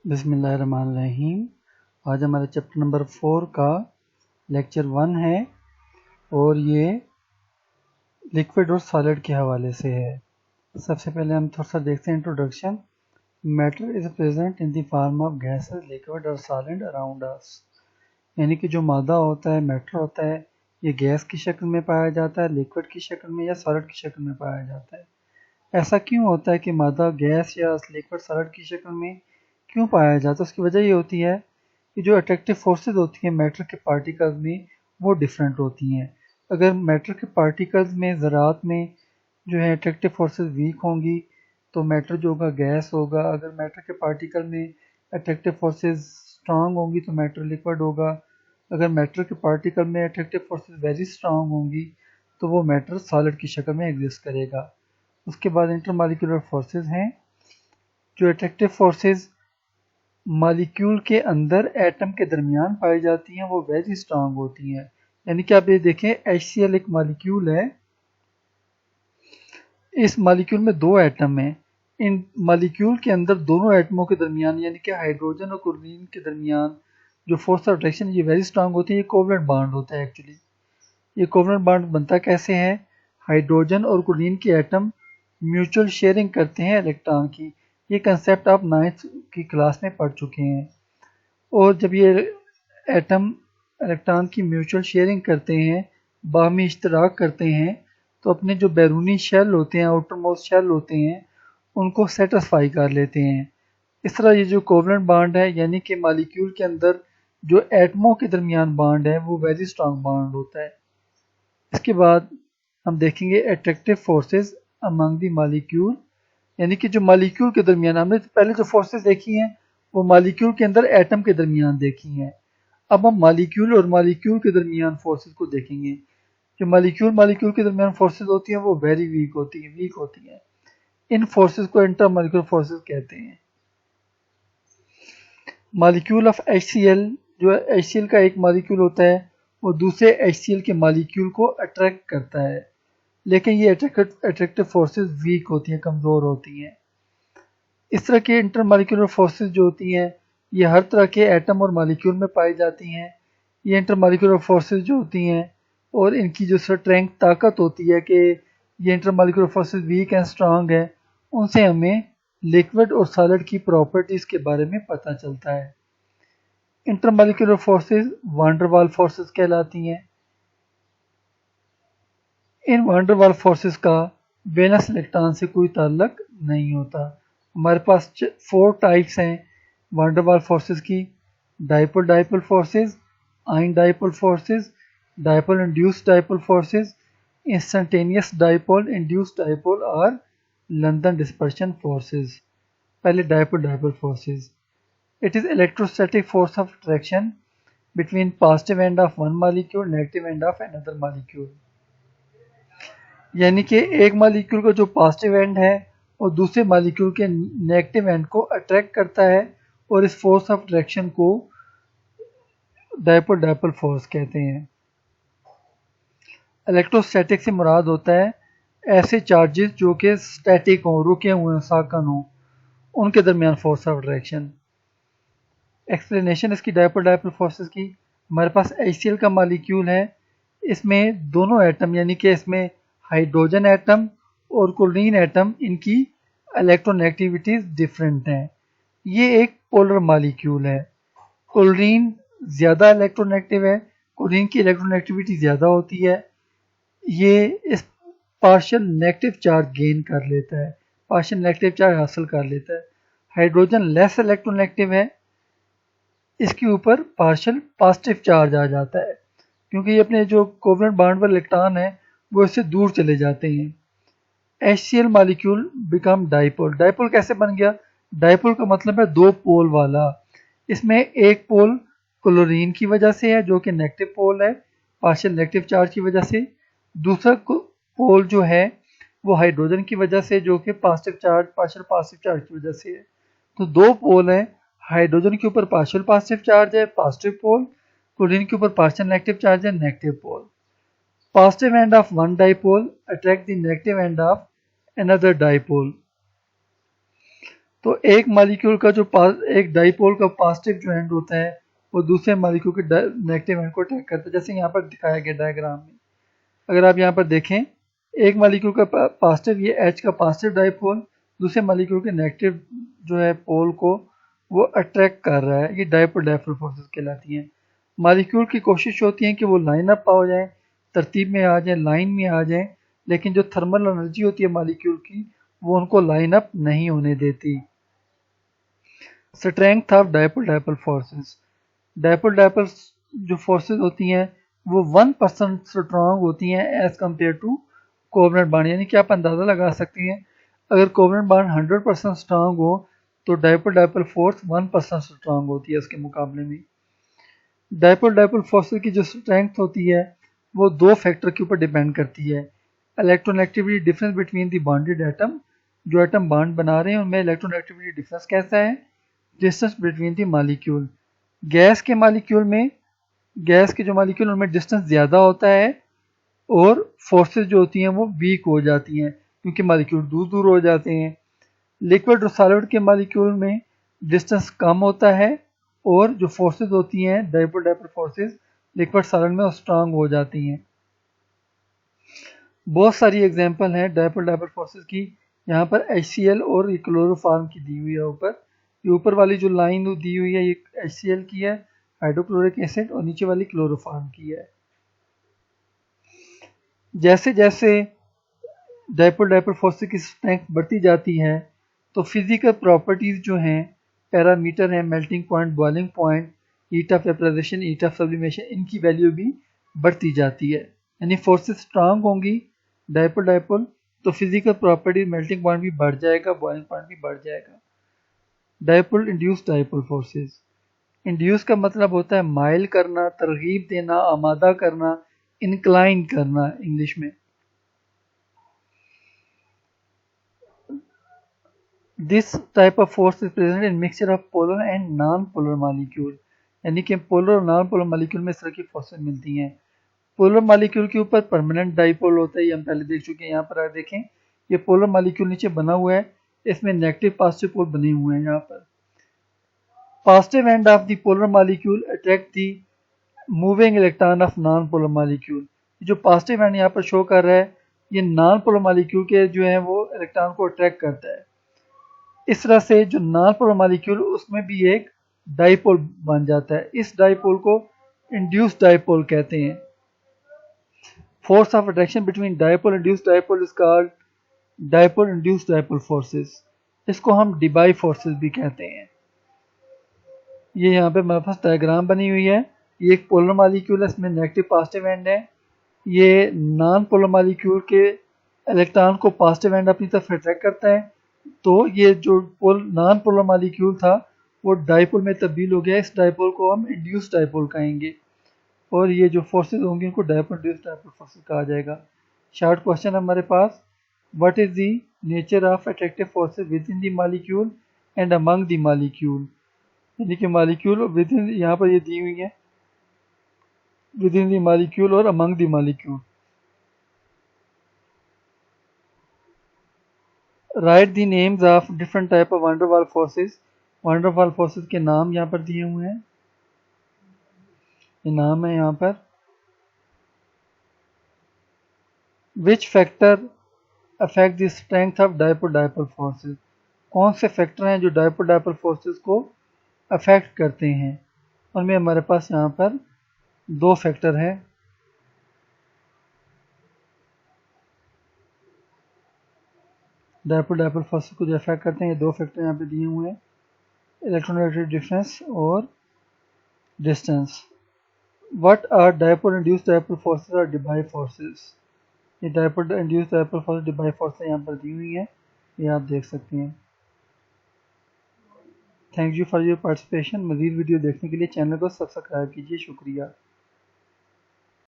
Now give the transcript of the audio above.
बिस्मिल्लाहिर्रहमानिर्रहीम। आज हमारे चैप्टर नंबर 4 का लेक्चर 1 है और ये लिक्विड और सॉलिड के हवाले से है। सबसे पहले हम थोड़ा सा देखते हैं introduction. Matter is present in the form of gases, liquid और सॉलिड अराउंड अस। यानी कि जो मादा होता है, मैटर होता है, ये गैस की शक्ल में पाया जाता है, लिक्विड की शक्ल में या सॉलिड की शक्ल में पाया जाता है। ऐसा क्यों होता है कि मादा गैस या लिक्विड सॉलिड की शक्ल में क्यों पाया जाता है? उसकी वजह ये होती है कि जो अट्रैक्टिव फोर्सेस होती हैं मैटर के पार्टिकल्स में, वो डिफरेंट होती हैं। अगर मैटर के पार्टिकल्स में, ज़रात में जो है अट्रैक्टिव फोर्सेस वीक होंगी तो मैटर जो होगा गैस होगा। अगर मैटर के पार्टिकल में अट्रैक्टिव फोर्सेस स्ट्रांग होंगी तो मैटर लिक्विड होगा। अगर मैटर के पार्टिकल में अट्रैक्टिव फोर्सेस वेरी स्ट्रांग होंगी तो वो मैटर सॉलिड की शक्ल में एग्जिस्ट करेगा। उसके बाद इंटरमॉलिक्यूलर फोर्सेस हैं। जो अट्रैक्टिव फोर्सेस मॉलिक्यूल के अंदर एटम के दरमियान पाई जाती हैं वो वेरी स्ट्रांग होती हैं। यानी कि आप ये देखें, HCl एक मॉलिक्यूल है, इस मॉलिक्यूल में दो एटम हैं। इन मॉलिक्यूल के अंदर दोनों एटमों के दरमियान यानी कि हाइड्रोजन और क्लोरीन के दरमियान जो फोर्स ऑफ अट्रैक्शन ये वेरी स्ट्रांग होती है। ये कोवलेंट बॉन्ड होता है एक्चुअली। ये कोवलेंट बॉन्ड बनता कैसे है? हाइड्रोजन और क्लोरीन के एटम म्यूचुअल शेयरिंग करते हैं इलेक्ट्रॉन की। ये कंसेप्ट आप 9th की क्लास में पढ़ चुके हैं। और जब ये एटम इलेक्ट्रॉन की म्यूचुअल शेयरिंग करते हैं, बाहमी इश्तराक करते हैं, तो अपने जो बैरूनी शेल होते हैं, आउटर मोस्ट शेल होते हैं, उनको सेटिस्फाई कर लेते हैं। इस तरह ये जो कोवलेंट बॉन्ड है यानी कि मॉलिक्यूल के अंदर जो एटमों के दरमियान बॉन्ड है वो वेरी स्ट्रांग बॉन्ड होता है। इसके बाद हम देखेंगे attractive forces among the molecule. यानी कि जो मॉलिक्यूल के दरमियान, हमने पहले जो फोर्सेस देखी हैं वो मॉलिक्यूल के अंदर एटम के दरमियान देखी हैं। अब हम मॉलिक्यूल और मॉलिक्यूल के दरमियान फोर्सेस को देखेंगे। जो मॉलिक्यूल के दरमियान फोर्सेस होती हैं वो वेरी वीक होती हैं। इन फोर्सेस को इंटरमॉलिक्यूलर फोर्सेस कहते हैं। मॉलिक्यूल ऑफ HCl, जो HCl का एक मॉलिक्यूल होता है, वो दूसरे HCl के मॉलिक्यूल को अट्रैक्ट करता है, लेकिन ये अट्रैक्टिव फोर्सेस वीक होती हैं, कमज़ोर होती हैं। इस तरह के इंटरमॉलिक्यूलर फोर्सेस जो होती हैं ये हर तरह के एटम और मॉलिक्यूल में पाई जाती हैं। ये इंटरमॉलिक्यूलर फोर्सेस जो होती हैं और इनकी जो स्ट्रेंथ, ताकत होती है कि ये intermolecular forces weak and strong है, उनसे हमें लिक्विड और सॉलिड की प्रॉपर्टीज़ के बारे में पता चलता है। इंटरमॉलिक्यूलर फोर्सेस वान डर वाल फोर्सेस कहलाती हैं। इन वान डर वाल फोर्सेस का वेलस इलेक्ट्रॉन से कोई ताल्लुक नहीं होता। हमारे पास 4 टाइप्स हैं वान डर वाल फोर्सेस की: dipole dipole forces, ion dipole forces, dipole induced dipole forces, instantaneous dipole induced dipole और लंदन डिस्पर्शन फोर्सेस। पहले dipole dipole forces. It is electrostatic force of attraction between positive end of one molecule, negative end of another molecule। यानी कि एक molecule का जो positive and है और दूसरे मॉलिक्यूल के नेगेटिव एंड को अट्रैक्ट करता है, और इस फोर्स ऑफ अट्रैक्शन को डाइपोल डाइपोल फोर्स कहते हैं। इलेक्ट्रोस्टैटिक से मुराद होता है ऐसे चार्जेस जो कि स्टैटिक हों, रुके हुए हों, साकन हों, उनके दरमियान फोर्स ऑफ अट्रैक्शन। एक्सप्लेनेशन इसकी डाइपोल डाइपोल फोर्सेस की। हमारे पास HCl का मॉलिक्यूल है, इसमें दोनों एटम यानी कि इसमें हाइड्रोजन एटम और क्लोरीन एटम, इनकी इलेक्ट्रोनेगेटिविटीज डिफरेंट हैं। ये एक पोलर मॉलिक्यूल है। क्लोरीन ज़्यादा इलेक्ट्रोनेगेटिव है, क्लोरीन की इलेक्ट्रोनेगेटिविटी ज़्यादा होती है। ये इस पार्शियल नेगेटिव चार्ज गेन कर लेता है, पार्शियल नेगेटिव चार्ज हासिल कर लेता है। हाइड्रोजन लेस इलेक्ट्रोनेगेटिव है, इसके ऊपर पार्शियल पॉजिटिव चार्ज आ जाता है, क्योंकि ये अपने जो कोवलेंट बॉन्ड पर इलेक्ट्रॉन है वो इससे दूर चले जाते हैं। HCl molecule become dipole. Dipole कैसे बन गया? डाइपोल का मतलब है दो पोल वाला। इसमें एक पोल क्लोरीन की वजह से है जो कि नेगेटिव पोल है, पार्शियल नेगेटिव चार्ज की वजह से। दूसरा पोल जो है वो हाइड्रोजन की वजह से, जो कि positive charge, partial positive charge की वजह से है। तो दो पोल हैं, हाइड्रोजन के ऊपर पार्शियल पॉजिटिव चार्ज है, पॉजिटिव पोल, क्लोरीन के ऊपर पार्शियल नेगेटिव चार्ज है, negative pole. Positive end of one dipole attract the negative end of another dipole। तो एक मालिक्यूल का जो एक डाइपोल का पॉजिटिव जो एंड होता है वो दूसरे मालिक्यूल के नेगेटिव एंड को अट्रैक्ट करता है, जैसे यहाँ पर दिखाया गया डायग्राम में। अगर आप यहाँ पर देखें, एक मालिक्यूल का पॉजिटिव, ये H का पॉजिटिव डाइपोल दूसरे मालिक्यूल के नेगेटिव जो है पोल को वो अट्रैक्ट कर रहा है, ये डाइपोल डाइपोल फोर्सेस कहलाती हैं। मालिक्यूल की कोशिश होती है कि वो लाइन अप हो जाए, तरतीब में आ जाए, लाइन में आ जाए, लेकिन जो थर्मल एनर्जी होती है मालिक्यूल की वो उनको लाइन अप नहीं होने देती। Strength of dipole dipole forces, dipole dipole जो फोर्सेस होती हैं वो 1% स्ट्रॉन्ग होती हैं as compare to covalent bond. यानी कि आप अंदाज़ा लगा सकते हैं, अगर कोवलेंट बॉन्ड 100% स्ट्रॉन्ग हो तो डाइपोल डाइपोल फोर्स 1% स्ट्रॉन्ग होती है उसके मुकाबले में। डाइपोल डाइपोल फोर्सेस की जो स्ट्रेंथ होती है वो दो फैक्टर के ऊपर डिपेंड करती है। Electronegativity difference between the bonded atom, जो एटम बॉन्ड बना रहे हैं उनमें इलेक्ट्रोनेगेटिविटी डिफरेंस कैसा है, distance between the molecule. Gas के मॉलिक्यूल में, गैस के जो मॉलिक्यूल उनमें डिस्टेंस ज़्यादा होता है और फोर्सेस जो होती हैं वो वीक हो जाती हैं क्योंकि मॉलिक्यूल दूर दूर हो जाते हैं। लिक्विड और सॉलिड के मॉलिक्यूल में डिस्टेंस कम होता है और जो फोर्सेस होती हैं dipole dipole forces liquid solid में स्ट्रांग हो जाती हैं। बहुत सारी एग्जांपल हैं डाइपोल डाइपोल फोर्सेस की। यहाँ पर HCl और क्लोरोफॉर्म की दी हुई है ऊपर। ये ऊपर वाली जो लाइन दी हुई है ये HCl की है, हाइड्रोक्लोरिक एसिड, और नीचे वाली क्लोरोफॉर्म की है। जैसे जैसे डाइपोल डाइपोल फोर्सेस की स्ट्रेंथ बढ़ती जाती है तो फिजिकल प्रॉपर्टीज जो हैं, पैरामीटर हैं, melting point, boiling point, heat of vaporization, heat of sublimation, इनकी वैल्यू भी बढ़ती जाती है। यानी फोर्सेस स्ट्रांग होंगी डाइपोल डाइपोल तो फिजिकल प्रॉपर्टी, मेल्टिंग पॉइंट भी बढ़ जाएगा, बॉइलिंग पॉइंट भी बढ़ जाएगा। Dipole induce dipole forces, induce का मतलब होता है माइल करना, तरगीब देना, आमादा करना, इंक्लाइन करना इंग्लिश में। This type of force is present in mixture of polar and non-polar molecule, यानी कि पोलर और नॉन पोलर मालिक्यूल में इस तरह की फोर्सेस मिलती हैं। पोलर मालिक्यूल के ऊपर परमानेंट डाइपोल होता है, ये हम पहले देख चुके हैं। यहाँ पर आप देखें, ये पोलर मालिक्यूल नीचे बना हुआ है, इसमें नेगेटिव पॉजिटिव पोल बने हुए हैं। यहाँ पर positive end of the polar molecule attract the moving electron of non polar molecule. जो पॉजिटिव एंड यहाँ पर शो कर रहा है ये नॉन पोलर मालिक्यूल के जो है वो इलेक्ट्रॉन को अट्रैक्ट करता है। इस तरह से जो नॉन पोलर मालिक्यूल उसमें भी एक डाइपोल बन जाता है। इस डाइपोल को इंड्यूस्ड डाइपोल कहते हैं। Force of attraction between dipole induced dipole is called dipole induced dipole forces. इसको हम डिबाई फोर्सेस भी कहते हैं। ये यहाँ पे हमारे पास डायग्राम बनी हुई है। ये एक पोलर मालिक्यूल है, इसमें नेगेटिव पॉजिटिव एंड है। ये नॉन पोलर मालिक्यूल के इलेक्ट्रॉन को पॉजिटिव एंड अपनी तरफ अट्रैक्ट करता है, तो ये जो नॉन पोलर मालिक्यूल था वो डाइपोल में तब्दील हो गया। इस डाइपोल को हम इंड्यूस्ड डाइपोल कहेंगे और ये जो फोर्सेस होंगी उनको डाइपोल इंड्यूस्ड डाइपोल फोर्सेस कहा जाएगा। शॉर्ट क्वेश्चन हमारे पास, what is the nature of attractive forces within the molecule and among the molecule. यानी कि मॉलिक्यूल विद इन, यहाँ पर ये दी हुई है, विद इन द मॉलिक्यूल और among the molecule. Right the names of different type of wonder वाल forces. Wonder वाल फोर्सेस के नाम यहाँ पर दिए हुए हैं, ये नाम है यहाँ पर। Which factor affect the strength of dipole dipole forces. कौन से फैक्टर हैं जो डाइपोल डाइपोल फोर्सेस को अफेक्ट करते हैं। उनमें हमारे पास यहाँ पर दो फैक्टर हैं। डाइपोल डाइपोल फोर्सेस को जो अफेक्ट करते हैं ये दो फैक्टर यहाँ पे दिए हुए हैं, इलेक्ट्रोनेगेटिव डिफरेंस और distance. What are dipole induced dipole forces और डिबाई फोर्सेस। ये dipole induced dipole force, Debye forces यहाँ पर दी हुई है, ये आप देख सकते हैं। Thank you for your participation. मज़ीद वीडियो देखने के लिए चैनल को सब्सक्राइब कीजिए। शुक्रिया।